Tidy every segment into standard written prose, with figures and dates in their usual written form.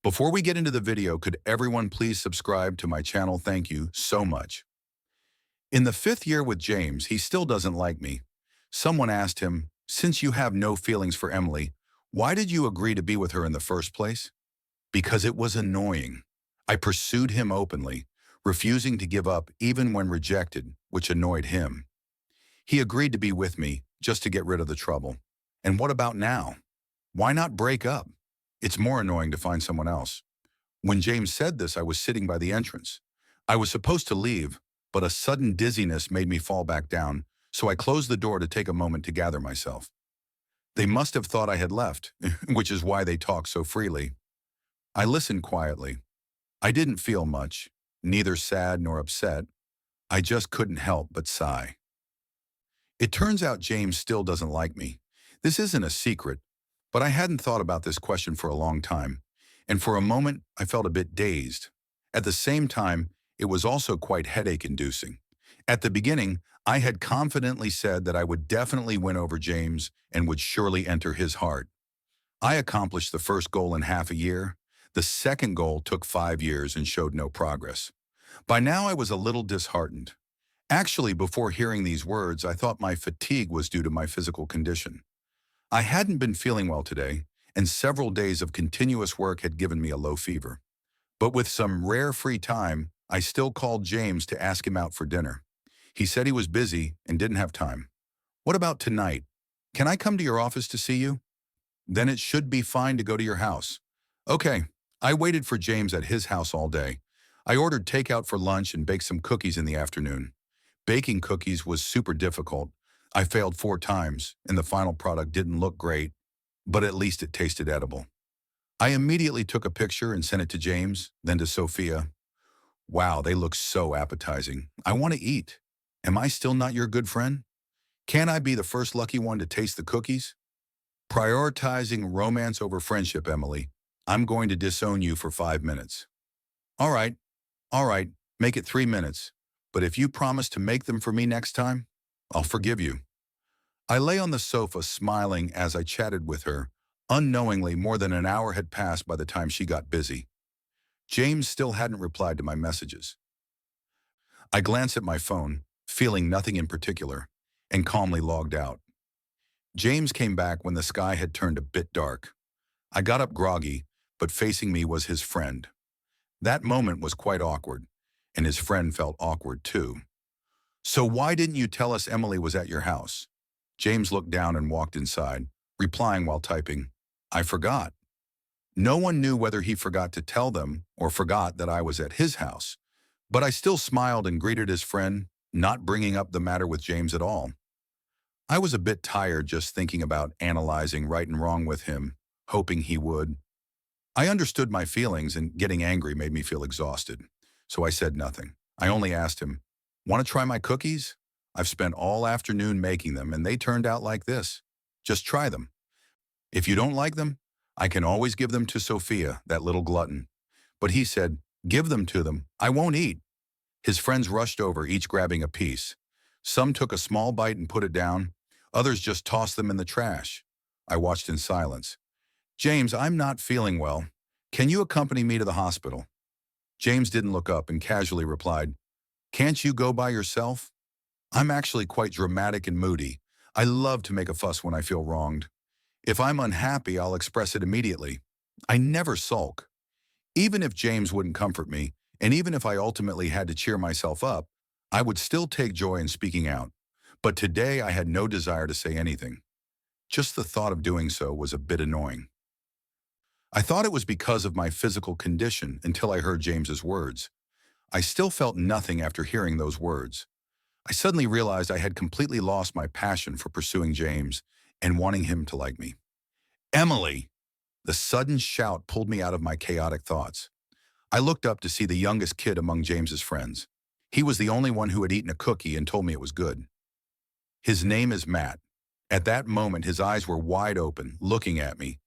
Before we get into the video, could everyone please subscribe to my channel? Thank you so much. In the 5th year with James, he still doesn't like me. Someone asked him, since you have no feelings for Emily, why did you agree to be with her in the first place? Because it was annoying. I pursued him openly, refusing to give up even when rejected, which annoyed him. He agreed to be with me just to get rid of the trouble. And what about now? Why not break up? It's more annoying to find someone else. When James said this, I was sitting by the entrance. I was supposed to leave, but a sudden dizziness made me fall back down, so I closed the door to take a moment to gather myself. They must have thought I had left, which is why they talk so freely. I listened quietly. I didn't feel much, neither sad nor upset. I just couldn't help but sigh. It turns out James still doesn't like me. This isn't a secret, but I hadn't thought about this question for a long time, and for a moment I felt a bit dazed. At the same time, it was also quite headache-inducing. At the beginning, I had confidently said that I would definitely win over James and would surely enter his heart. I accomplished the first goal in half a year. The second goal took 5 years and showed no progress. By now I was a little disheartened. Actually, before hearing these words, I thought my fatigue was due to my physical condition. I hadn't been feeling well today, and several days of continuous work had given me a low fever. But with some rare free time, I still called James to ask him out for dinner. He said he was busy and didn't have time. What about tonight? Can I come to your office to see you? Then it should be fine to go to your house. Okay, I waited for James at his house all day. I ordered takeout for lunch and baked some cookies in the afternoon. Baking cookies was super difficult. I failed 4 times, and the final product didn't look great, but at least it tasted edible. I immediately took a picture and sent it to James, then to Sophia. Wow, they look so appetizing. I want to eat. Am I still not your good friend? Can I be the first lucky one to taste the cookies? Prioritizing romance over friendship, Emily. I'm going to disown you for 5 minutes. All right, make it 3 minutes. But if you promise to make them for me next time, I'll forgive you. I lay on the sofa smiling as I chatted with her. Unknowingly, more than an hour had passed by the time she got busy. James still hadn't replied to my messages. I glanced at my phone, feeling nothing in particular, and calmly logged out. James came back when the sky had turned a bit dark. I got up groggy, but facing me was his friend. That moment was quite awkward, and his friend felt awkward too. So why didn't you tell us Emily was at your house? James looked down and walked inside, replying while typing, I forgot. No one knew whether he forgot to tell them or forgot that I was at his house, but I still smiled and greeted his friend, not bringing up the matter with James at all. I was a bit tired just thinking about analyzing right and wrong with him, hoping he would. I understood my feelings, and getting angry made me feel exhausted, so I said nothing. I only asked him, want to try my cookies? I've spent all afternoon making them, and they turned out like this. Just try them. If you don't like them, I can always give them to Sophia, that little glutton. But he said, give them to them. I won't eat. His friends rushed over, each grabbing a piece. Some took a small bite and put it down. Others just tossed them in the trash. I watched in silence. James, I'm not feeling well. Can you accompany me to the hospital? James didn't look up and casually replied, can't you go by yourself? I'm actually quite dramatic and moody. I love to make a fuss when I feel wronged. If I'm unhappy, I'll express it immediately. I never sulk. Even if James wouldn't comfort me, and even if I ultimately had to cheer myself up, I would still take joy in speaking out. But today I had no desire to say anything. Just the thought of doing so was a bit annoying. I thought it was because of my physical condition until I heard James's words. I still felt nothing after hearing those words. I suddenly realized I had completely lost my passion for pursuing James and wanting him to like me. Emily! The sudden shout pulled me out of my chaotic thoughts. I looked up to see the youngest kid among James's friends. He was the only one who had eaten a cookie and told me it was good. His name is Matt. At that moment, his eyes were wide open, looking at me,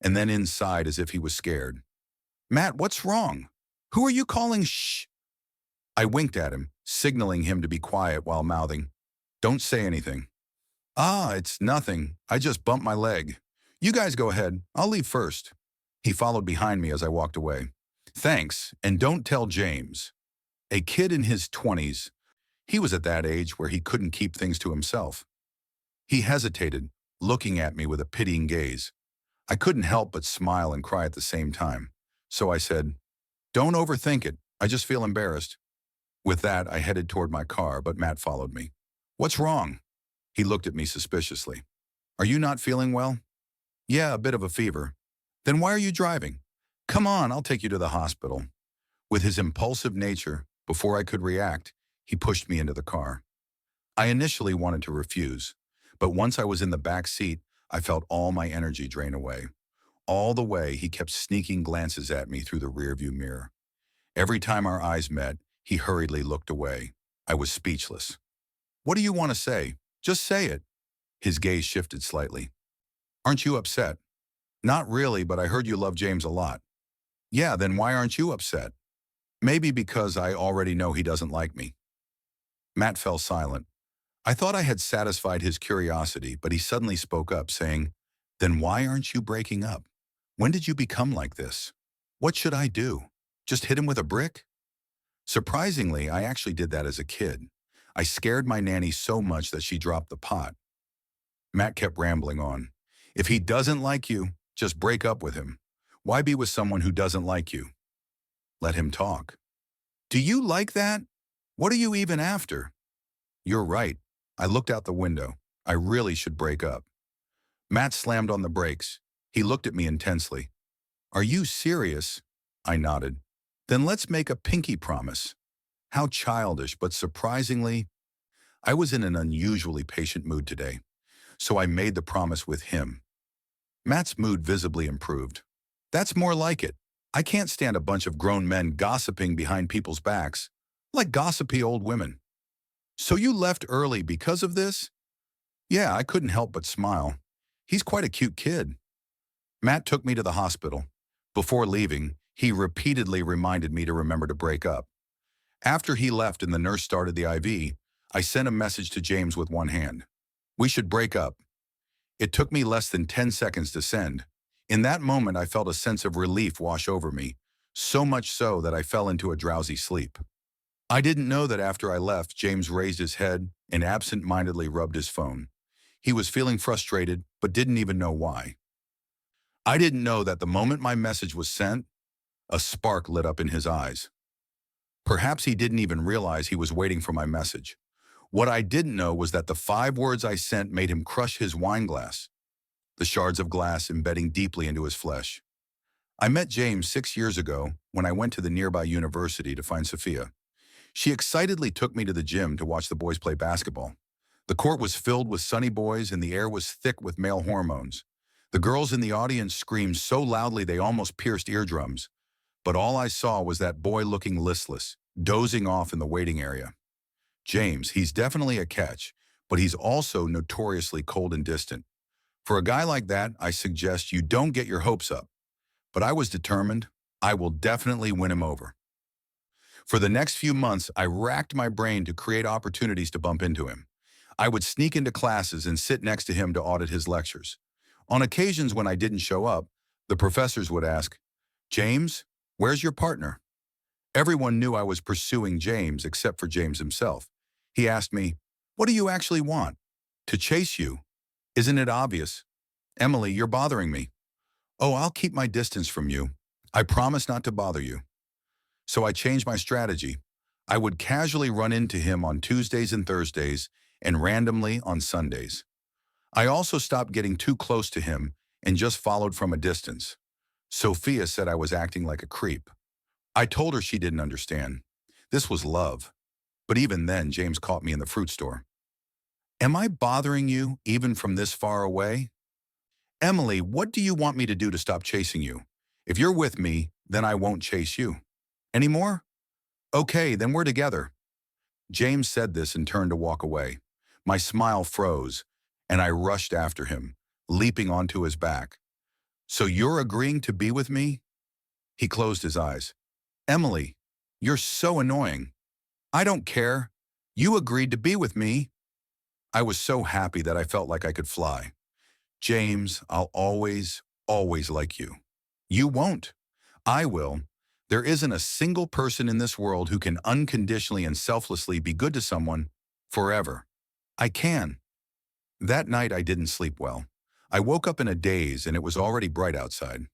and then inside as if he was scared. Matt, what's wrong? Who are you calling shh? I winked at him, signaling him to be quiet while mouthing, don't say anything. Ah, it's nothing. I just bumped my leg. You guys go ahead. I'll leave first. He followed behind me as I walked away. Thanks, and don't tell James. A kid in his 20s, he was at that age where he couldn't keep things to himself. He hesitated, looking at me with a pitying gaze. I couldn't help but smile and cry at the same time. So I said, "Don't overthink it. I just feel embarrassed." With that, I headed toward my car, but Matt followed me. "What's wrong?" He looked at me suspiciously. "Are you not feeling well?" "Yeah, a bit of a fever." "Then why are you driving?" "Come on, I'll take you to the hospital." With his impulsive nature, before I could react, he pushed me into the car. I initially wanted to refuse, but once I was in the back seat, I felt all my energy drain away. All the way, he kept sneaking glances at me through the rearview mirror. Every time our eyes met, he hurriedly looked away. I was speechless. "What do you want to say? Just say it." His gaze shifted slightly. "Aren't you upset?" "Not really, but I heard you love James a lot." "Yeah, then why aren't you upset?" "Maybe because I already know he doesn't like me." Matt fell silent. I thought I had satisfied his curiosity, but he suddenly spoke up, saying, "Then why aren't you breaking up? When did you become like this? What should I do? Just hit him with a brick?" Surprisingly, I actually did that as a kid. I scared my nanny so much that she dropped the pot. Matt kept rambling on. "If he doesn't like you, just break up with him. Why be with someone who doesn't like you? Let him talk." "Do you like that? What are you even after?" "You're right." I looked out the window. I really should break up. Matt slammed on the brakes. He looked at me intensely. "Are you serious?" I nodded. "Then let's make a pinky promise." How childish, but surprisingly, I was in an unusually patient mood today, so I made the promise with him. Matt's mood visibly improved. "That's more like it. I can't stand a bunch of grown men gossiping behind people's backs, like gossipy old women." "So you left early because of this?" "Yeah, I couldn't help but smile. He's quite a cute kid." Matt took me to the hospital. Before leaving, he repeatedly reminded me to remember to break up. After he left and the nurse started the IV, I sent a message to James with one hand. "We should break up." It took me less than 10 seconds to send. In that moment, I felt a sense of relief wash over me, so much so that I fell into a drowsy sleep. I didn't know that after I left, James raised his head and absent-mindedly rubbed his phone. He was feeling frustrated, but didn't even know why. I didn't know that the moment my message was sent, a spark lit up in his eyes. Perhaps he didn't even realize he was waiting for my message. What I didn't know was that the 5 words I sent made him crush his wine glass, the shards of glass embedding deeply into his flesh. I met James 6 years ago when I went to the nearby university to find Sophia. She excitedly took me to the gym to watch the boys play basketball. The court was filled with sunny boys and the air was thick with male hormones. The girls in the audience screamed so loudly they almost pierced eardrums. But all I saw was that boy looking listless, dozing off in the waiting area. James, he's definitely a catch, but he's also notoriously cold and distant. For a guy like that, I suggest you don't get your hopes up. But I was determined. I will definitely win him over. For the next few months, I racked my brain to create opportunities to bump into him. I would sneak into classes and sit next to him to audit his lectures. On occasions when I didn't show up, the professors would ask, "James, where's your partner?" Everyone knew I was pursuing James except for James himself. He asked me, "What do you actually want?" "To chase you." "Isn't it obvious?" "Emily, you're bothering me." "Oh, I'll keep my distance from you. I promise not to bother you." So I changed my strategy. I would casually run into him on Tuesdays and Thursdays and randomly on Sundays. I also stopped getting too close to him and just followed from a distance. Sophia said I was acting like a creep. I told her she didn't understand. This was love. But even then, James caught me in the fruit store. "Am I bothering you even from this far away?" "Emily, what do you want me to do to stop chasing you? If you're with me, then I won't chase you." "Anymore?" "Okay, then we're together." James said this and turned to walk away. My smile froze, and I rushed after him, leaping onto his back. "So you're agreeing to be with me?" He closed his eyes. "Emily, you're so annoying." "I don't care. You agreed to be with me." I was so happy that I felt like I could fly. "James, I'll always, always like you." You won't. I will. There isn't a single person in this world who can unconditionally and selflessly be good to someone forever. I can. That night I didn't sleep well. I woke up in a daze and it was already bright outside.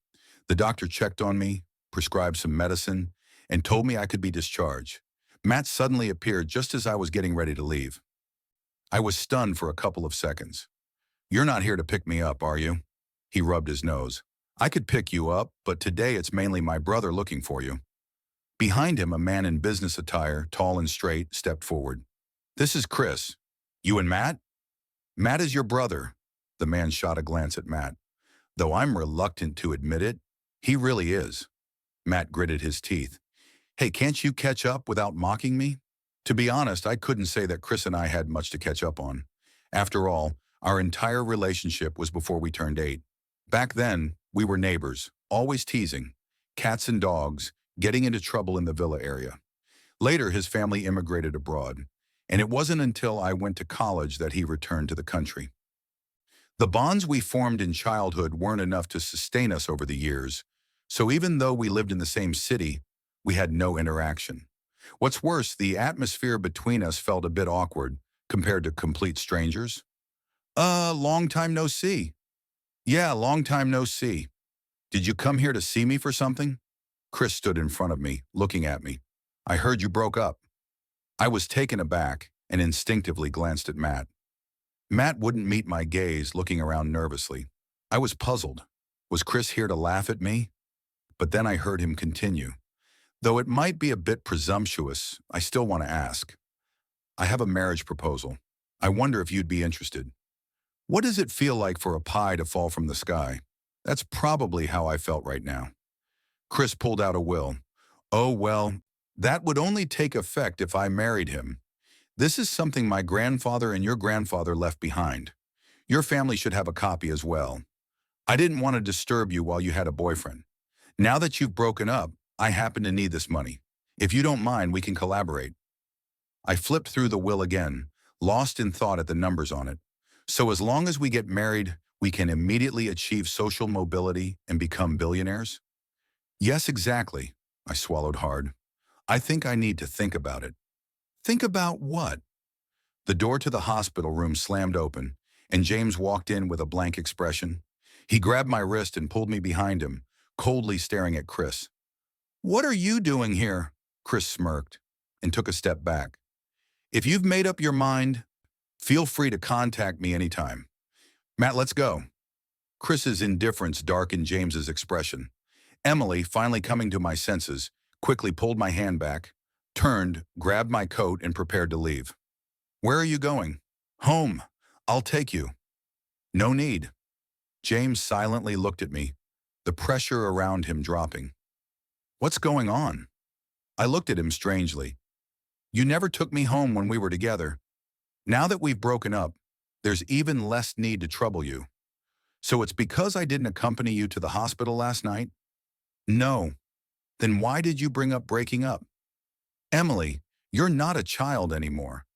The doctor checked on me, prescribed some medicine, and told me I could be discharged. Matt suddenly appeared just as I was getting ready to leave. I was stunned for a couple of seconds. "You're not here to pick me up, are you?" He rubbed his nose. "I could pick you up, but today it's mainly my brother looking for you." Behind him, a man in business attire, tall and straight, stepped forward. "This is Chris. You and Matt?" "Matt is your brother." The man shot a glance at Matt. Though I'm reluctant to admit it, he really is. Matt gritted his teeth. "Hey, can't you catch up without mocking me?" To be honest, I couldn't say that Chris and I had much to catch up on. After all, our entire relationship was before we turned 8. Back then, we were neighbors, always teasing, cats and dogs, getting into trouble in the villa area. Later, his family immigrated abroad, and it wasn't until I went to college that he returned to the country. The bonds we formed in childhood weren't enough to sustain us over the years, so even though we lived in the same city, we had no interaction. What's worse, the atmosphere between us felt a bit awkward compared to complete strangers. Long time no see." "Yeah, long time no see. Did you come here to see me for something?" Chris stood in front of me, looking at me. "I heard you broke up." I was taken aback and instinctively glanced at Matt. Matt wouldn't meet my gaze, looking around nervously. I was puzzled. Was Chris here to laugh at me? But then I heard him continue. "Though it might be a bit presumptuous, I still want to ask. I have a marriage proposal. I wonder if you'd be interested." What does it feel like for a pie to fall from the sky? That's probably how I felt right now. Chris pulled out a will. "Oh, well, that would only take effect if I married him. This is something my grandfather and your grandfather left behind. Your family should have a copy as well. I didn't want to disturb you while you had a boyfriend. Now that you've broken up, I happen to need this money. If you don't mind, we can collaborate." I flipped through the will again, lost in thought at the numbers on it. "So as long as we get married, we can immediately achieve social mobility and become billionaires?" "Yes, exactly." I swallowed hard. "I think I need to think about it." "Think about what?" The door to the hospital room slammed open, and James walked in with a blank expression. He grabbed my wrist and pulled me behind him, coldly staring at Chris. "What are you doing here?" Chris smirked and took a step back. "If you've made up your mind, feel free to contact me anytime. Matt, let's go." Chris's indifference darkened James's expression. Emily, finally coming to my senses, quickly pulled my hand back, turned, grabbed my coat, and prepared to leave. "Where are you going?" "Home. I'll take you." "No need." James silently looked at me, the pressure around him dropping. "What's going on?" I looked at him strangely. "You never took me home when we were together. Now that we've broken up, there's even less need to trouble you. So it's because I didn't accompany you to the hospital last night?" "No." "Then why did you bring up breaking up?" "Emily, you're not a child anymore.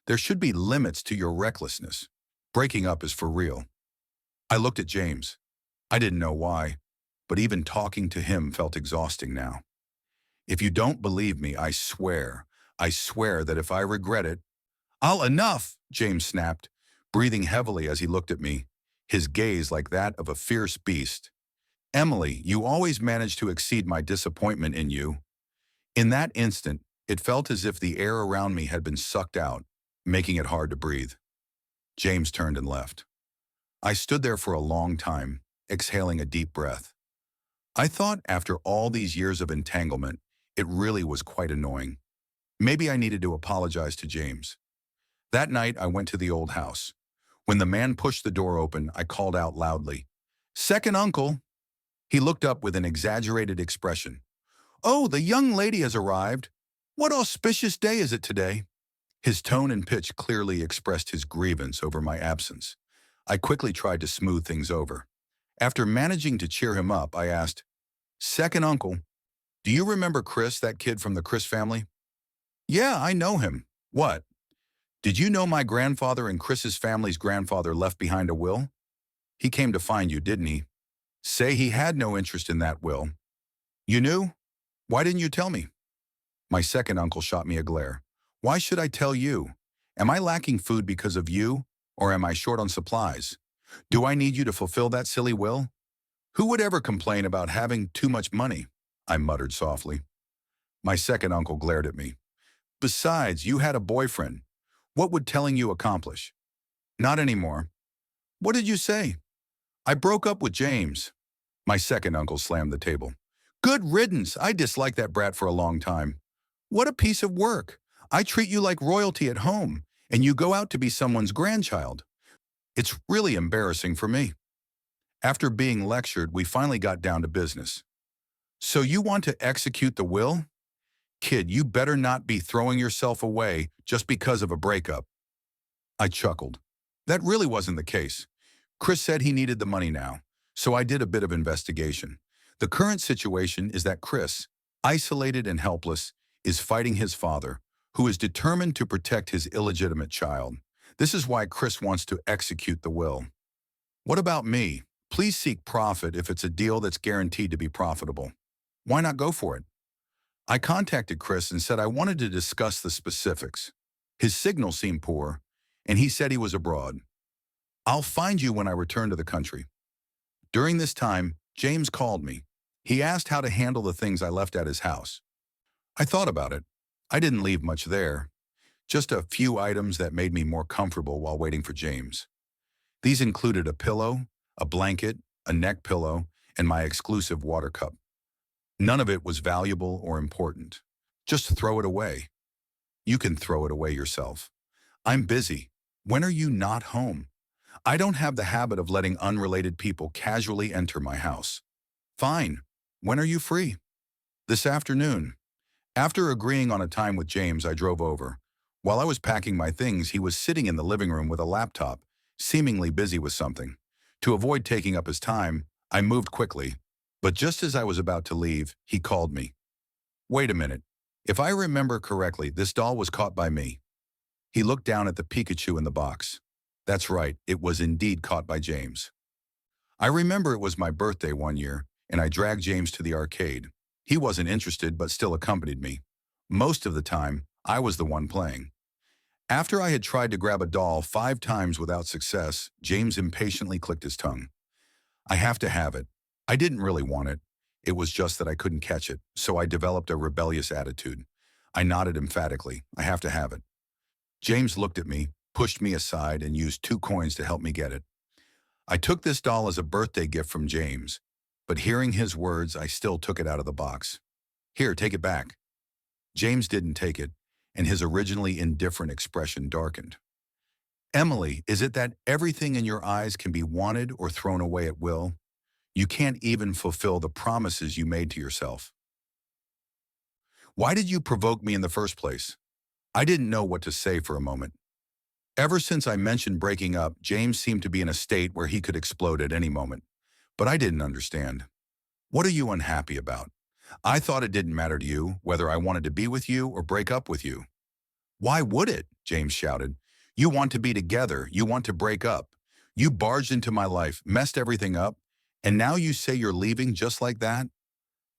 There should be limits to your recklessness. Breaking up is for real." I looked at James. I didn't know why, but even talking to him felt exhausting now. "If you don't believe me, I swear that if I regret it—" Enough," James snapped, breathing heavily as he looked at me, his gaze like that of a fierce beast. "Emily, you always manage to exceed my disappointment in you." In that instant, it felt as if the air around me had been sucked out, making it hard to breathe. James turned and left. I stood there for a long time, exhaling a deep breath. I thought after all these years of entanglement, it really was quite annoying. Maybe I needed to apologize to James. That night, I went to the old house. When the man pushed the door open, I called out loudly, "Second uncle!" He looked up with an exaggerated expression. "Oh, the young lady has arrived. What auspicious day is it today?" His tone and pitch clearly expressed his grievance over my absence. I quickly tried to smooth things over. After managing to cheer him up, I asked, "Second uncle, do you remember Chris, that kid from the Chris family?" "Yeah, I know him. What?" "Did you know my grandfather and Chris's family's grandfather left behind a will? He came to find you, didn't he?" Say he had no interest in that will. You knew? Why didn't you tell me? My second uncle shot me a glare. Why should I tell you? Am I lacking food because of you, or am I short on supplies? Do I need you to fulfill that silly will? Who would ever complain about having too much money? I muttered softly. My second uncle glared at me. Besides, you had a boyfriend. What would telling you accomplish? Not anymore. What did you say? I broke up with James. My second uncle slammed the table. Good riddance. I disliked that brat for a long time. What a piece of work. I treat you like royalty at home, and you go out to be someone's grandchild. It's really embarrassing for me. After being lectured, we finally got down to business. So you want to execute the will? Kid, you better not be throwing yourself away just because of a breakup. I chuckled. That really wasn't the case. Chris said he needed the money now, so I did a bit of investigation. The current situation is that Chris, isolated and helpless, is fighting his father, who is determined to protect his illegitimate child. This is why Chris wants to execute the will. What about me? Please seek profit if it's a deal that's guaranteed to be profitable. Why not go for it? I contacted Chris and said I wanted to discuss the specifics. His signal seemed poor, and he said he was abroad. I'll find you when I return to the country. During this time, James called me. He asked how to handle the things I left at his house. I thought about it. I didn't leave much there. Just a few items that made me more comfortable while waiting for James. These included a pillow, a blanket, a neck pillow, and my exclusive water cup. None of it was valuable or important. Just throw it away. You can throw it away yourself. I'm busy. When are you not home? I don't have the habit of letting unrelated people casually enter my house. Fine. When are you free? This afternoon. After agreeing on a time with James, I drove over. While I was packing my things, he was sitting in the living room with a laptop, seemingly busy with something. To avoid taking up his time, I moved quickly. But just as I was about to leave, he called me. Wait a minute. If I remember correctly, this doll was caught by me. He looked down at the Pikachu in the box. That's right, it was indeed caught by James. I remember it was my birthday one year, and I dragged James to the arcade. He wasn't interested, but still accompanied me. Most of the time, I was the one playing. After I had tried to grab a doll 5 times without success, James impatiently clicked his tongue. I have to have it. I didn't really want it. It was just that I couldn't catch it, so I developed a rebellious attitude. I nodded emphatically. I have to have it. James looked at me, pushed me aside, and used 2 coins to help me get it. I took this doll as a birthday gift from James, but hearing his words, I still took it out of the box. Here, take it back. James didn't take it, and his originally indifferent expression darkened. Emily, is it that everything in your eyes can be wanted or thrown away at will? You can't even fulfill the promises you made to yourself. Why did you provoke me in the first place? I didn't know what to say for a moment. Ever since I mentioned breaking up, James seemed to be in a state where he could explode at any moment. But I didn't understand. What are you unhappy about? I thought it didn't matter to you whether I wanted to be with you or break up with you. Why would it? James shouted. You want to be together. You want to break up. You barged into my life, messed everything up, and now you say you're leaving just like that?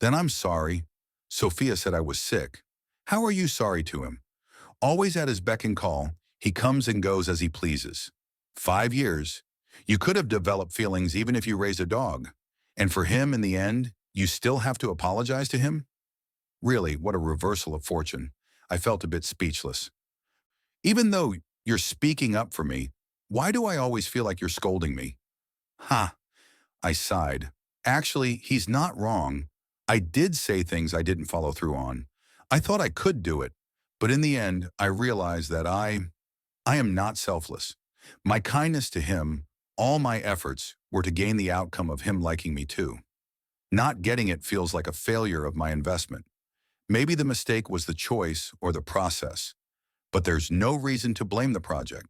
Then I'm sorry. Sophia said I was sick. How are you sorry to him? Always at his beck and call, he comes and goes as he pleases. 5 years. You could have developed feelings even if you raised a dog. And for him, in the end, you still have to apologize to him? Really, what a reversal of fortune. I felt a bit speechless. Even though you're speaking up for me, why do I always feel like you're scolding me? Ha! I sighed. Actually, he's not wrong. I did say things I didn't follow through on. I thought I could do it, but in the end, I realized that I am not selfless. My kindness to him, all my efforts, were to gain the outcome of him liking me too. Not getting it feels like a failure of my investment. Maybe the mistake was the choice or the process, but there's no reason to blame the project.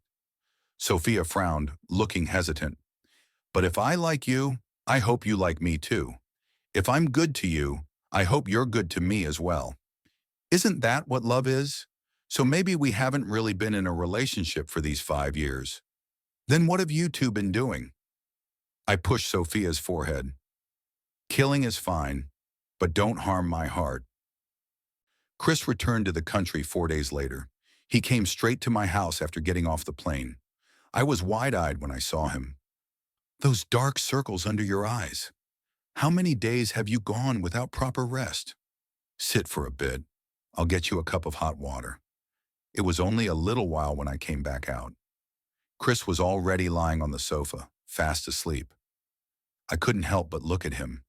Sophia frowned, looking hesitant. But if I like you, I hope you like me too. If I'm good to you, I hope you're good to me as well. Isn't that what love is? So maybe we haven't really been in a relationship for these 5 years. Then what have you two been doing? I pushed Sophia's forehead. Killing is fine, but don't harm my heart. Chris returned to the country 4 days later. He came straight to my house after getting off the plane. I was wide-eyed when I saw him. Those dark circles under your eyes. How many days have you gone without proper rest? Sit for a bit. I'll get you a cup of hot water. It was only a little while when I came back out. Chris was already lying on the sofa, fast asleep. I couldn't help but look at him.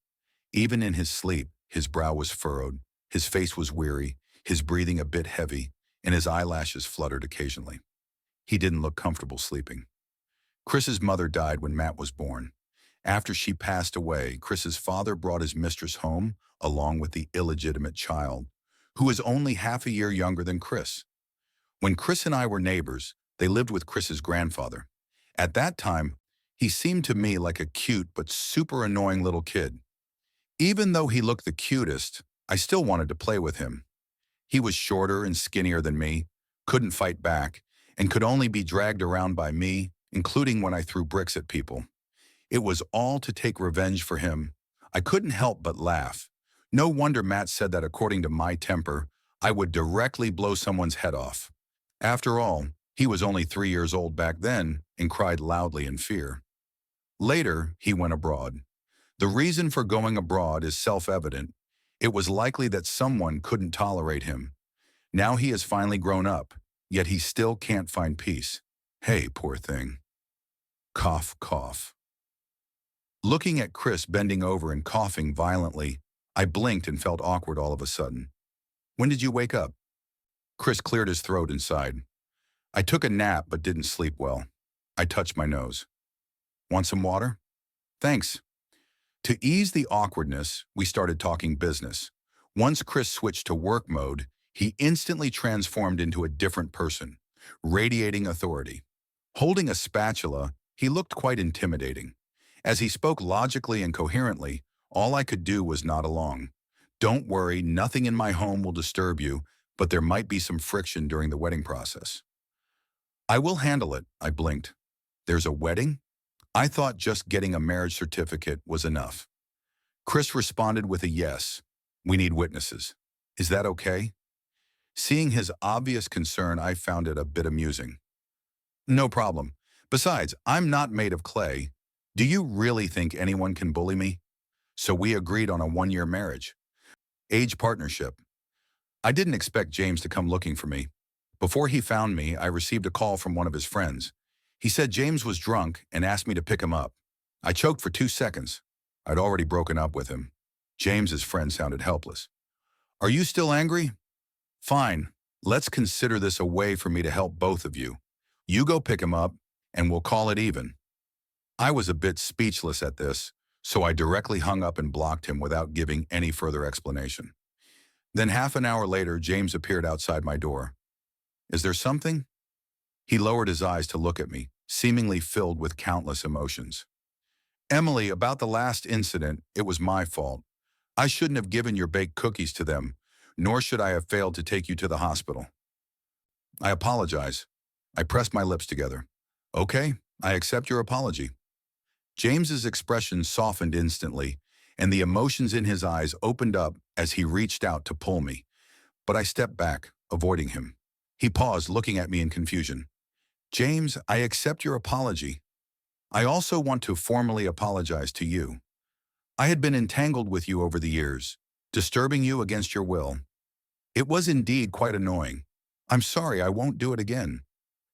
Even in his sleep, his brow was furrowed, his face was weary, his breathing a bit heavy, and his eyelashes fluttered occasionally. He didn't look comfortable sleeping. Chris's mother died when Matt was born. After she passed away, Chris's father brought his mistress home along with the illegitimate child, who was only half a year younger than Chris. When Chris and I were neighbors, they lived with Chris's grandfather. At that time, he seemed to me like a cute but super annoying little kid. Even though he looked the cutest, I still wanted to play with him. He was shorter and skinnier than me, couldn't fight back, and could only be dragged around by me, including when I threw bricks at people. It was all to take revenge for him. I couldn't help but laugh. No wonder Matt said that according to my temper, I would directly blow someone's head off. After all, he was only 3 years old back then and cried loudly in fear. Later, he went abroad. The reason for going abroad is self-evident. It was likely that someone couldn't tolerate him. Now he has finally grown up, yet he still can't find peace. Hey, poor thing. Cough, cough. Looking at Chris bending over and coughing violently, I blinked and felt awkward all of a sudden. When did you wake up? Chris cleared his throat and sighed. I took a nap but didn't sleep well. I touched my nose. Want some water? Thanks. To ease the awkwardness, we started talking business. Once Chris switched to work mode, he instantly transformed into a different person, radiating authority. Holding a spatula, he looked quite intimidating. As he spoke logically and coherently, all I could do was nod along. Don't worry, nothing in my home will disturb you, but there might be some friction during the wedding process. I will handle it, I blinked. There's a wedding? I thought just getting a marriage certificate was enough. Chris responded with a yes. We need witnesses. Is that okay? Seeing his obvious concern, I found it a bit amusing. No problem. Besides, I'm not made of clay. Do you really think anyone can bully me? So we agreed on a 1-year marriage. Age partnership. I didn't expect James to come looking for me. Before he found me, I received a call from one of his friends. He said James was drunk and asked me to pick him up. I choked for 2 seconds. I'd already broken up with him. James's friend sounded helpless. Are you still angry? Fine. Let's consider this a way for me to help both of you. You go pick him up, and we'll call it even. I was a bit speechless at this, so I directly hung up and blocked him without giving any further explanation. Then half an hour later, James appeared outside my door. Is there something? He lowered his eyes to look at me, seemingly filled with countless emotions. Emily, about the last incident, it was my fault. I shouldn't have given your baked cookies to them, nor should I have failed to take you to the hospital. I apologize. I pressed my lips together. Okay, I accept your apology. James's expression softened instantly, and the emotions in his eyes opened up as he reached out to pull me. But I stepped back, avoiding him. He paused, looking at me in confusion. James, I accept your apology. I also want to formally apologize to you. I had been entangled with you over the years, disturbing you against your will. It was indeed quite annoying. I'm sorry, I won't do it again.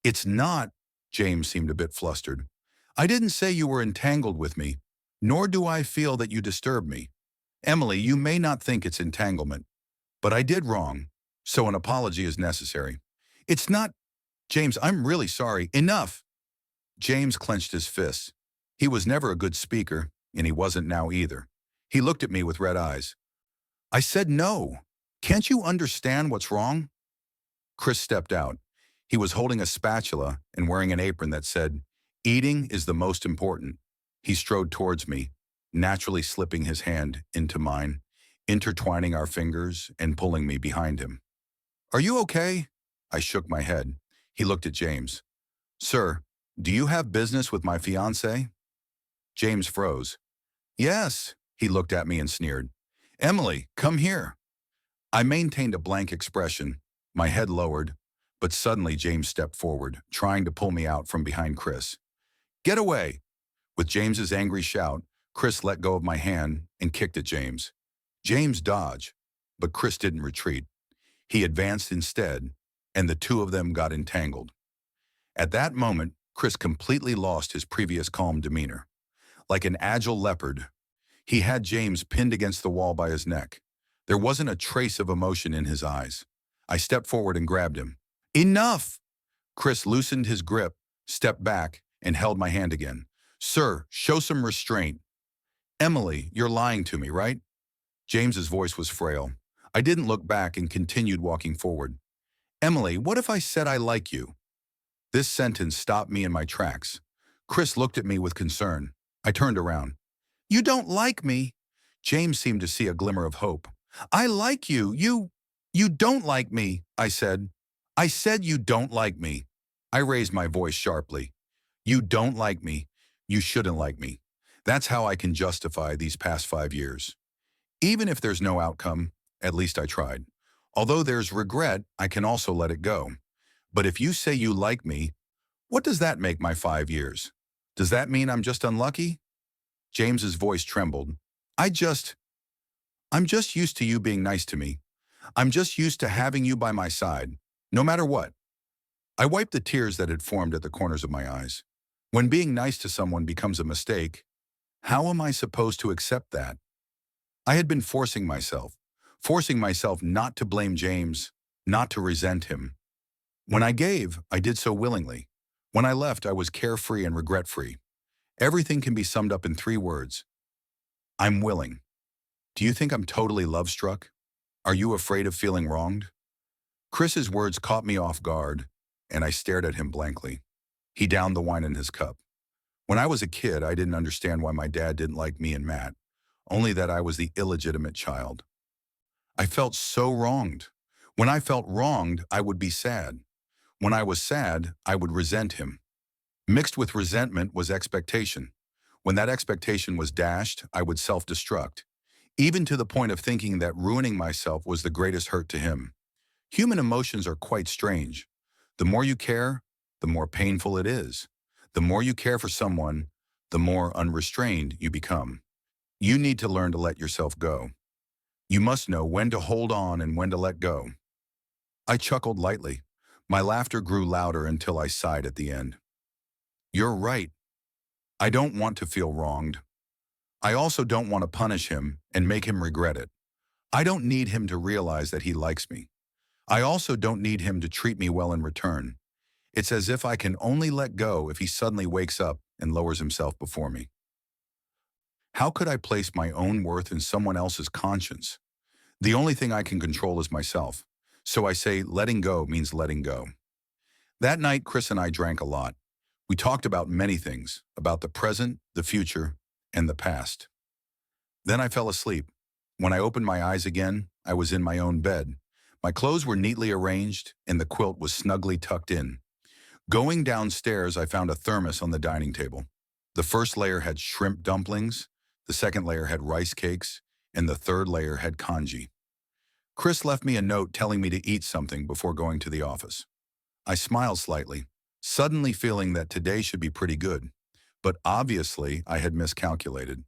It's not, James seemed a bit flustered. I didn't say you were entangled with me, nor do I feel that you disturb me. Emily, you may not think it's entanglement, but I did wrong, so an apology is necessary. It's not, James, I'm really sorry. Enough. James clenched his fists. He was never a good speaker, and he wasn't now either. He looked at me with red eyes. I said no. Can't you understand what's wrong? Chris stepped out. He was holding a spatula and wearing an apron that said, Eating is the most important. He strode towards me, naturally slipping his hand into mine, intertwining our fingers and pulling me behind him. Are you okay? I shook my head. He looked at James. Sir, do you have business with my fiancée? James froze. Yes, He looked at me and sneered. Emily, come here. I maintained a blank expression, my head lowered, but suddenly James stepped forward, trying to pull me out from behind Chris. Get away! With James's angry shout, Chris let go of my hand and kicked at James. James dodged, but Chris didn't retreat. He advanced instead, and the two of them got entangled. At that moment, Chris completely lost his previous calm demeanor. Like an agile leopard, he had James pinned against the wall by his neck. There wasn't a trace of emotion in his eyes. I stepped forward and grabbed him. Enough! Chris loosened his grip, stepped back, and held my hand again. Sir, show some restraint. Emily, you're lying to me, right? James's voice was frail. I didn't look back and continued walking forward. Emily, what if I said I like you? This sentence stopped me in my tracks. Chris looked at me with concern. I turned around. You don't like me? James seemed to see a glimmer of hope. I like you. You don't like me, I said. I said you don't like me. I raised my voice sharply. You don't like me. You shouldn't like me. That's how I can justify these past 5 years. Even if there's no outcome, at least I tried. Although there's regret, I can also let it go. But if you say you like me, what does that make my 5 years? Does that mean I'm just unlucky? James's voice trembled. I'm just used to you being nice to me. I'm just used to having you by my side, no matter what. I wiped the tears that had formed at the corners of my eyes. When being nice to someone becomes a mistake, how am I supposed to accept that? I had been forcing myself not to blame James, not to resent him. When I gave, I did so willingly. When I left, I was carefree and regret-free. Everything can be summed up in 3 words. I'm willing. Do you think I'm totally love-struck? Are you afraid of feeling wronged? Chris's words caught me off guard, and I stared at him blankly. He downed the wine in his cup. When I was a kid, I didn't understand why my dad didn't like me and Matt, only that I was the illegitimate child. I felt so wronged. When I felt wronged, I would be sad. When I was sad, I would resent him. Mixed with resentment was expectation. When that expectation was dashed, I would self-destruct, even to the point of thinking that ruining myself was the greatest hurt to him. Human emotions are quite strange. The more you care, the more painful it is. The more you care for someone, the more unrestrained you become. You need to learn to let yourself go. You must know when to hold on and when to let go. I chuckled lightly. My laughter grew louder until I sighed at the end. You're right. I don't want to feel wronged. I also don't want to punish him and make him regret it. I don't need him to realize that he likes me. I also don't need him to treat me well in return. It's as if I can only let go if he suddenly wakes up and lowers himself before me. How could I place my own worth in someone else's conscience? The only thing I can control is myself. So I say letting go means letting go. That night, Chris and I drank a lot. We talked about many things, about the present, the future, and the past. Then I fell asleep. When I opened my eyes again, I was in my own bed. My clothes were neatly arranged, and the quilt was snugly tucked in. Going downstairs, I found a thermos on the dining table. The first layer had shrimp dumplings, the second layer had rice cakes, and the third layer had congee. Chris left me a note telling me to eat something before going to the office. I smiled slightly, suddenly feeling that today should be pretty good. But obviously, I had miscalculated.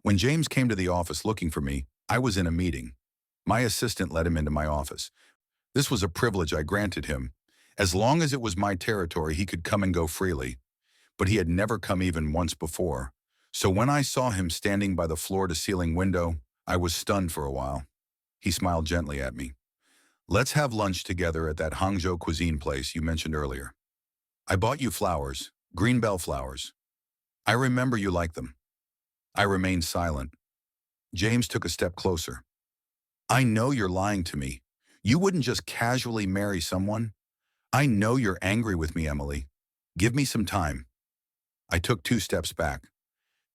When James came to the office looking for me, I was in a meeting. My assistant let him into my office. This was a privilege I granted him. As long as it was my territory, he could come and go freely. But he had never come even once before. So when I saw him standing by the floor-to-ceiling window, I was stunned for a while. He smiled gently at me. Let's have lunch together at that Hangzhou cuisine place you mentioned earlier. I bought you flowers, green bell flowers. I remember you liked them. I remained silent. James took a step closer. I know you're lying to me. You wouldn't just casually marry someone. I know you're angry with me, Emily. Give me some time. I took 2 steps back.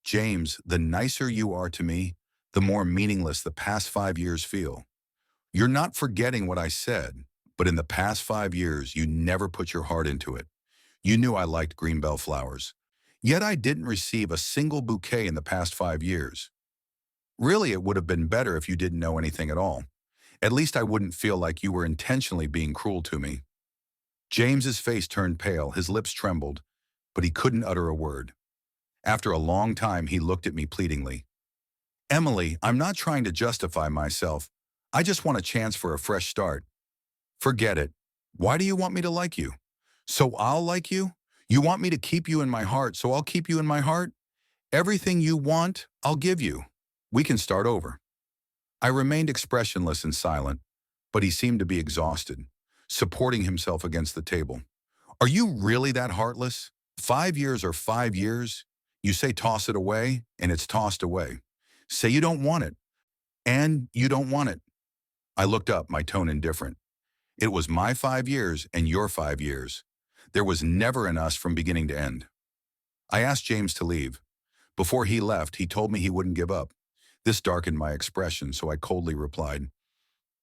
James, the nicer you are to me, the more meaningless the past 5 years feel. You're not forgetting what I said, but in the past 5 years, you never put your heart into it. You knew I liked green bell flowers. Yet I didn't receive a single bouquet in the past 5 years. Really, it would have been better if you didn't know anything at all. At least I wouldn't feel like you were intentionally being cruel to me. James's face turned pale, his lips trembled, but he couldn't utter a word. After a long time, he looked at me pleadingly. Emily, I'm not trying to justify myself. I just want a chance for a fresh start. Forget it. Why do you want me to like you? So I'll like you? You want me to keep you in my heart, so I'll keep you in my heart? Everything you want, I'll give you. We can start over. I remained expressionless and silent, but he seemed to be exhausted, supporting himself against the table. Are you really that heartless? 5 years are 5 years. You say toss it away, and it's tossed away. Say you don't want it, and you don't want it. I looked up, my tone indifferent. It was my 5 years and your 5 years. There was never an us from beginning to end. I asked James to leave. Before he left, he told me he wouldn't give up. This darkened my expression, so I coldly replied,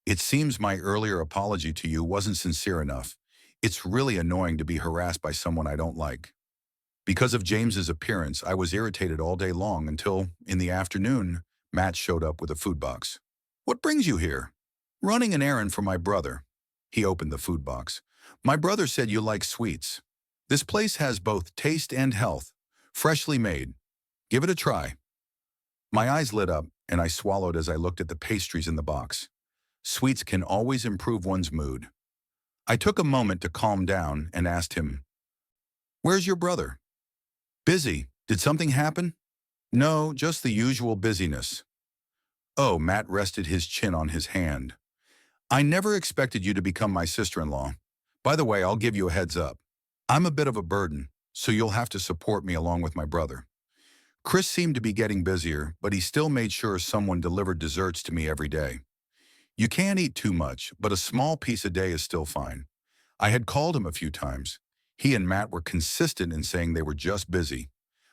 "It seems my earlier apology to you wasn't sincere enough. It's really annoying to be harassed by someone I don't like." Because of James's appearance, I was irritated all day long until, in the afternoon, Matt showed up with a food box. "What brings you here?" "Running an errand for my brother." He opened the food box. "My brother said you like sweets. This place has both taste and health. Freshly made. Give it a try." My eyes lit up, and I swallowed as I looked at the pastries in the box. Sweets can always improve one's mood. I took a moment to calm down and asked him, "Where's your brother?" "Busy. Did something happen?" "No, just the usual busyness." Oh, Matt rested his chin on his hand. "I never expected you to become my sister-in-law. By the way, I'll give you a heads up. I'm a bit of a burden, so you'll have to support me along with my brother." Chris seemed to be getting busier, but he still made sure someone delivered desserts to me every day. You can't eat too much, but a small piece a day is still fine. I had called him a few times. He and Matt were consistent in saying they were just busy.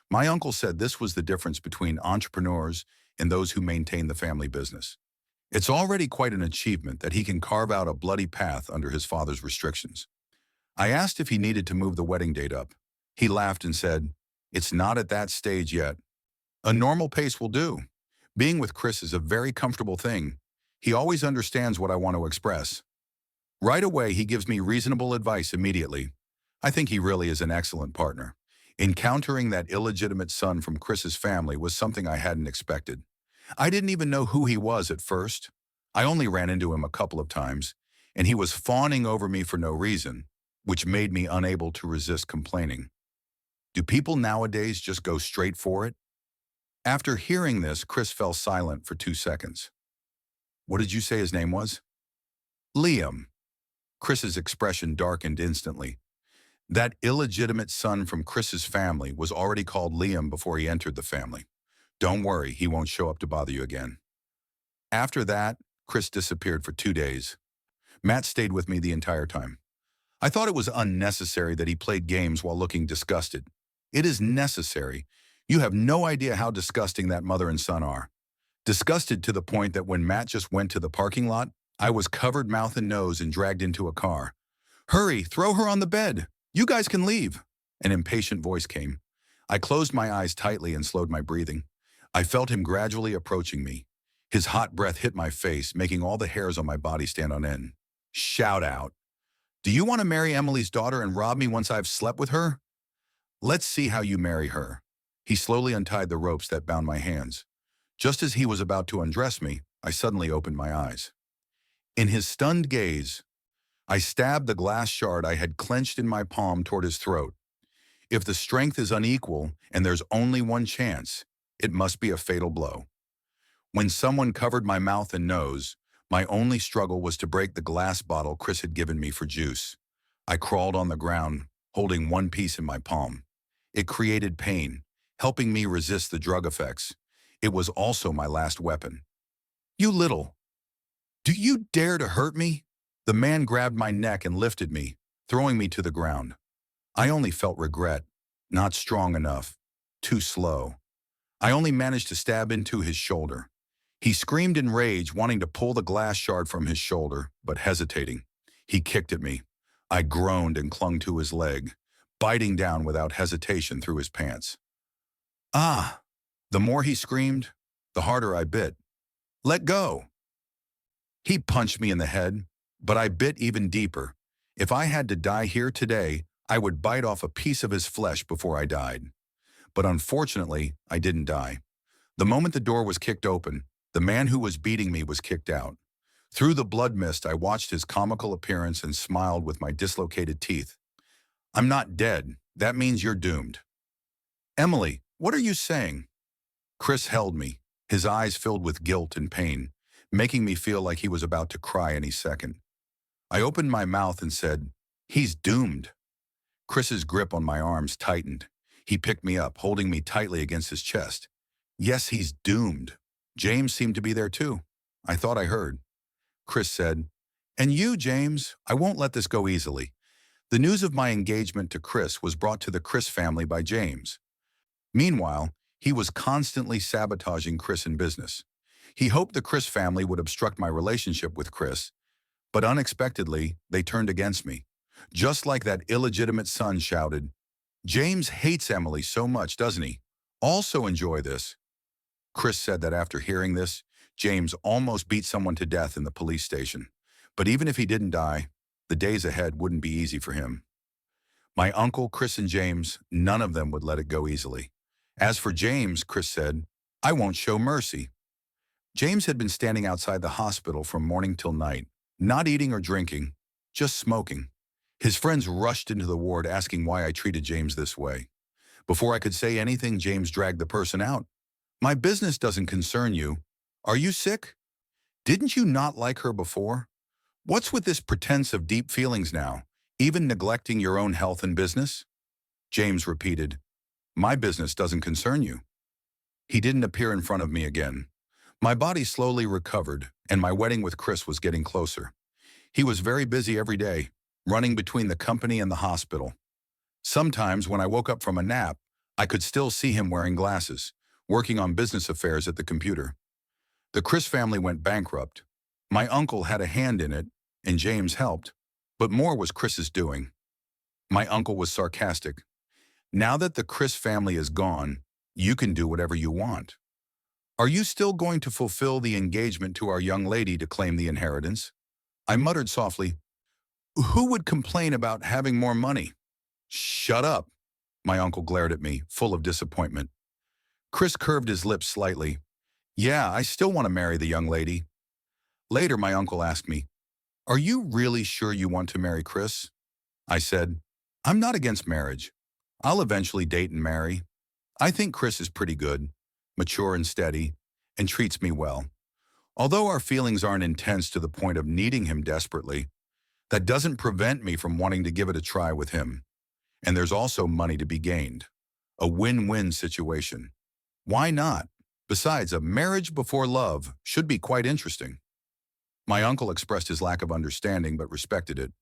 My uncle said this was the difference between entrepreneurs and those who maintain the family business. It's already quite an achievement that he can carve out a bloody path under his father's restrictions. I asked if he needed to move the wedding date up. He laughed and said, "It's not at that stage yet. A normal pace will do. Being with Chris is a very comfortable thing. He always understands what I want to express. Right away, he gives me reasonable advice immediately. I think he really is an excellent partner. Encountering that illegitimate son from Chris's family was something I hadn't expected. I didn't even know who he was at first. I only ran into him a couple of times, and he was fawning over me for no reason, which made me unable to resist complaining. Do people nowadays just go straight for it? After hearing this, Chris fell silent for 2 seconds. "What did you say his name was?" "Liam." Chris's expression darkened instantly. That illegitimate son from Chris's family was already called Liam before he entered the family. Don't worry, he won't show up to bother you again. After that, Chris disappeared for 2 days. Matt stayed with me the entire time. I thought it was unnecessary that he played games while looking disgusted. It is necessary. You have no idea how disgusting that mother and son are. Disgusted to the point that when Matt just went to the parking lot, I was covered mouth and nose and dragged into a car. "Hurry, throw her on the bed. You guys can leave." An impatient voice came. I closed my eyes tightly and slowed my breathing. I felt him gradually approaching me. His hot breath hit my face, making all the hairs on my body stand on end. Shout out. "Do you want to marry Emily's daughter and rob me once I've slept with her? Let's see how you marry her." He slowly untied the ropes that bound my hands. Just as he was about to undress me, I suddenly opened my eyes. In his stunned gaze, I stabbed the glass shard I had clenched in my palm toward his throat. If the strength is unequal and there's only one chance, it must be a fatal blow. When someone covered my mouth and nose, my only struggle was to break the glass bottle Chris had given me for juice. I crawled on the ground, holding one piece in my palm. It created pain, helping me resist the drug effects. It was also my last weapon. "You little. Do you dare to hurt me?" The man grabbed my neck and lifted me, throwing me to the ground. I only felt regret. Not strong enough. Too slow. I only managed to stab into his shoulder. He screamed in rage, wanting to pull the glass shard from his shoulder, but hesitating. He kicked at me. I groaned and clung to his leg, biting down without hesitation through his pants. "Ah!" The more he screamed, the harder I bit. Let go. He punched me in the head, but I bit even deeper. If I had to die here today, I would bite off a piece of his flesh before I died. But unfortunately, I didn't die. The moment the door was kicked open, the man who was beating me was kicked out. Through the blood mist, I watched his comical appearance and smiled with my dislocated teeth. I'm not dead. That means you're doomed. Emily, what are you saying? Chris held me, his eyes filled with guilt and pain, making me feel like he was about to cry any second. I opened my mouth and said, he's doomed. Chris's grip on my arms tightened. He picked me up, holding me tightly against his chest. Yes, he's doomed. James seemed to be there too. I thought I heard. Chris said, and you, James, I won't let this go easily. The news of my engagement to Chris was brought to the Chris family by James. Meanwhile, he was constantly sabotaging Chris in business. He hoped the Chris family would obstruct my relationship with Chris, but unexpectedly, they turned against me. Just like that illegitimate son shouted, James hates Emily so much, doesn't he? Also enjoy this. Chris said that after hearing this, James almost beat someone to death in the police station. But even if he didn't die, the days ahead wouldn't be easy for him. My uncle, Chris, and James, none of them would let it go easily. As for James, Chris said, I won't show mercy. James had been standing outside the hospital from morning till night, not eating or drinking, just smoking. His friends rushed into the ward asking why I treated James this way. Before I could say anything, James dragged the person out. My business doesn't concern you. Are you sick? Didn't you not like her before? What's with this pretense of deep feelings now, even neglecting your own health and business? James repeated, my business doesn't concern you. He didn't appear in front of me again. My body slowly recovered, and my wedding with Chris was getting closer. He was very busy every day, running between the company and the hospital. Sometimes when I woke up from a nap, I could still see him wearing glasses, working on business affairs at the computer. The Chris family went bankrupt. My uncle had a hand in it, and James helped, but more was Chris's doing. My uncle was sarcastic. Now that the Chris family is gone, you can do whatever you want. Are you still going to fulfill the engagement to our young lady to claim the inheritance? I muttered softly, who would complain about having more money? Shut up, my uncle glared at me, full of disappointment. Chris curved his lips slightly. Yeah, I still want to marry the young lady. Later, my uncle asked me, are you really sure you want to marry Chris? I said, I'm not against marriage. I'll eventually date and marry. I think Chris is pretty good, mature and steady, and treats me well. Although our feelings aren't intense to the point of needing him desperately, that doesn't prevent me from wanting to give it a try with him. And there's also money to be gained. A win-win situation. Why not? Besides, a marriage before love should be quite interesting. My uncle expressed his lack of understanding but respected it.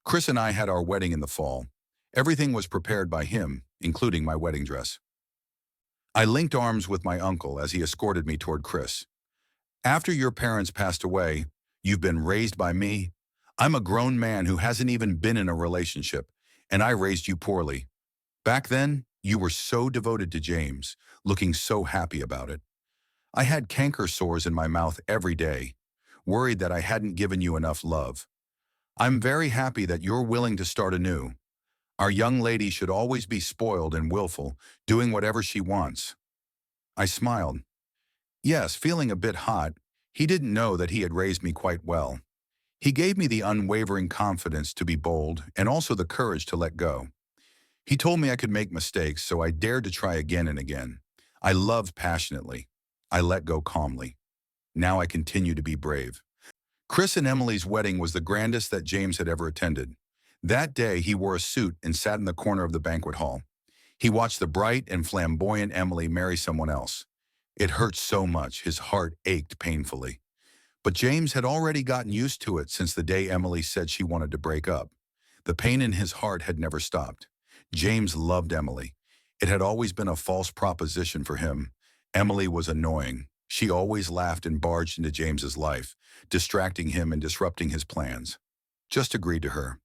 Chris and I had our wedding in the fall. Everything was prepared by him, including my wedding dress. I linked arms with my uncle as he escorted me toward Chris. After your parents passed away, you've been raised by me. I'm a grown man who hasn't even been in a relationship, and I raised you poorly. Back then, you were so devoted to James, looking so happy about it. I had canker sores in my mouth every day, worried that I hadn't given you enough love. I'm very happy that you're willing to start anew. Our young lady should always be spoiled and willful, doing whatever she wants. I smiled. Yes, feeling a bit hot, he didn't know that he had raised me quite well. He gave me the unwavering confidence to be bold and also the courage to let go. He told me I could make mistakes, so I dared to try again and again. I loved passionately. I let go calmly. Now I continue to be brave. Chris and Emily's wedding was the grandest that James had ever attended. That day, he wore a suit and sat in the corner of the banquet hall. He watched the bright and flamboyant Emily marry someone else. It hurt so much, his heart ached painfully. But James had already gotten used to it since the day Emily said she wanted to break up. The pain in his heart had never stopped. James loved Emily. It had always been a false proposition for him. Emily was annoying. She always laughed and barged into James's life, distracting him and disrupting his plans. Just agreed to her.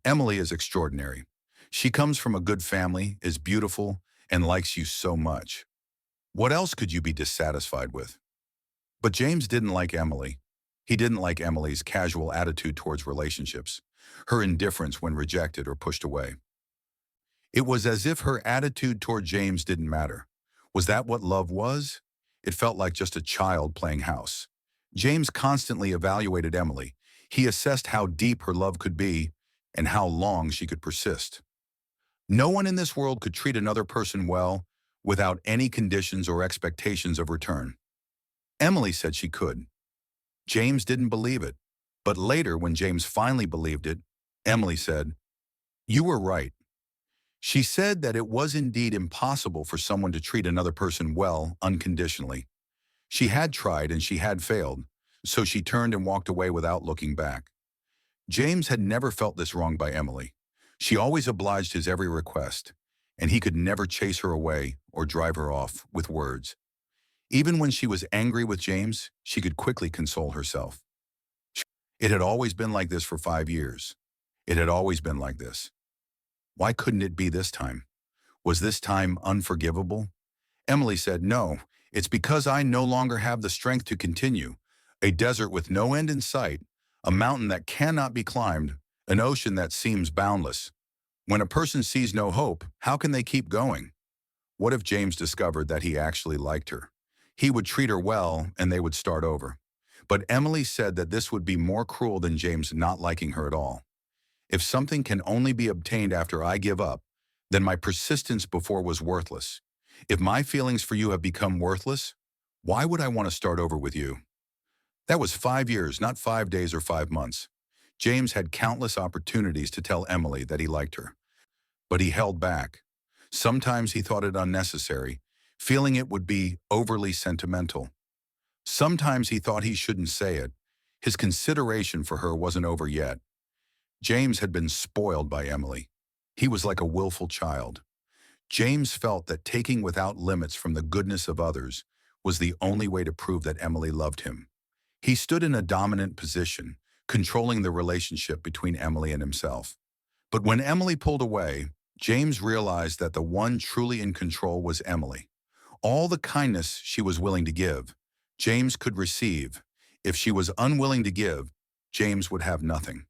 Emily is extraordinary. She comes from a good family, is beautiful, and likes you so much. What else could you be dissatisfied with? But James didn't like Emily. He didn't like Emily's casual attitude towards relationships, her indifference when rejected or pushed away. It was as if her attitude toward James didn't matter. Was that what love was? It felt like just a child playing house. James constantly evaluated Emily. He assessed how deep her love could be and how long she could persist. No one in this world could treat another person well without any conditions or expectations of return. Emily said she could. James didn't believe it. But later, when James finally believed it, Emily said, "You were right." She said that it was indeed impossible for someone to treat another person well unconditionally. She had tried and she had failed, so she turned and walked away without looking back. James had never felt this wrong by Emily. She always obliged his every request, and he could never chase her away or drive her off with words. Even when she was angry with James, she could quickly console herself. It had always been like this for 5 years. It had always been like this. Why couldn't it be this time? Was this time unforgivable? Emily said, "No, it's because I no longer have the strength to continue. A desert with no end in sight, a mountain that cannot be climbed, an ocean that seems boundless. When a person sees no hope, how can they keep going?" What if James discovered that he actually liked her? He would treat her well and they would start over. But Emily said that this would be more cruel than James not liking her at all. If something can only be obtained after I give up, then my persistence before was worthless. If my feelings for you have become worthless, why would I want to start over with you? That was 5 years, not 5 days or 5 months. James had countless opportunities to tell Emily that he liked her, but he held back. Sometimes he thought it unnecessary, feeling it would be overly sentimental. Sometimes he thought he shouldn't say it. His consideration for her wasn't over yet. James had been spoiled by Emily. He was like a willful child. James felt that taking without limits from the goodness of others was the only way to prove that Emily loved him. He stood in a dominant position, controlling the relationship between Emily and himself. But when Emily pulled away, James realized that the one truly in control was Emily. All the kindness she was willing to give, James could receive. If she was unwilling to give, James would have nothing.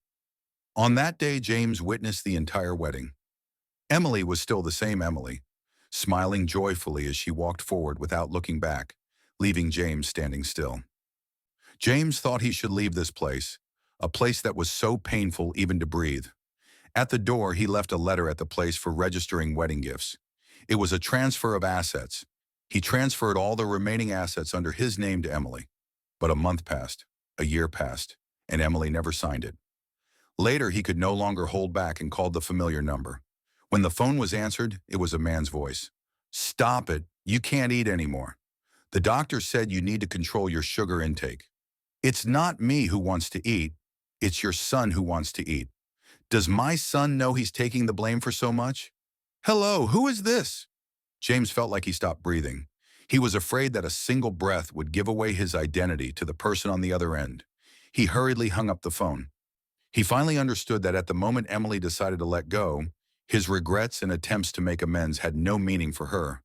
On that day, James witnessed the entire wedding. Emily was still the same Emily, smiling joyfully as she walked forward without looking back, leaving James standing still. James thought he should leave this place, a place that was so painful even to breathe. At the door, he left a letter at the place for registering wedding gifts. It was a transfer of assets. He transferred all the remaining assets under his name to Emily. But a month passed, a year passed, and Emily never signed it. Later, he could no longer hold back and called the familiar number. When the phone was answered, it was a man's voice. "Stop it. You can't eat anymore. The doctor said you need to control your sugar intake." "It's not me who wants to eat. It's your son who wants to eat. Does my son know he's taking the blame for so much?" "Hello, who is this?" James felt like he stopped breathing. He was afraid that a single breath would give away his identity to the person on the other end. He hurriedly hung up the phone. He finally understood that at the moment Emily decided to let go, his regrets and attempts to make amends had no meaning for her.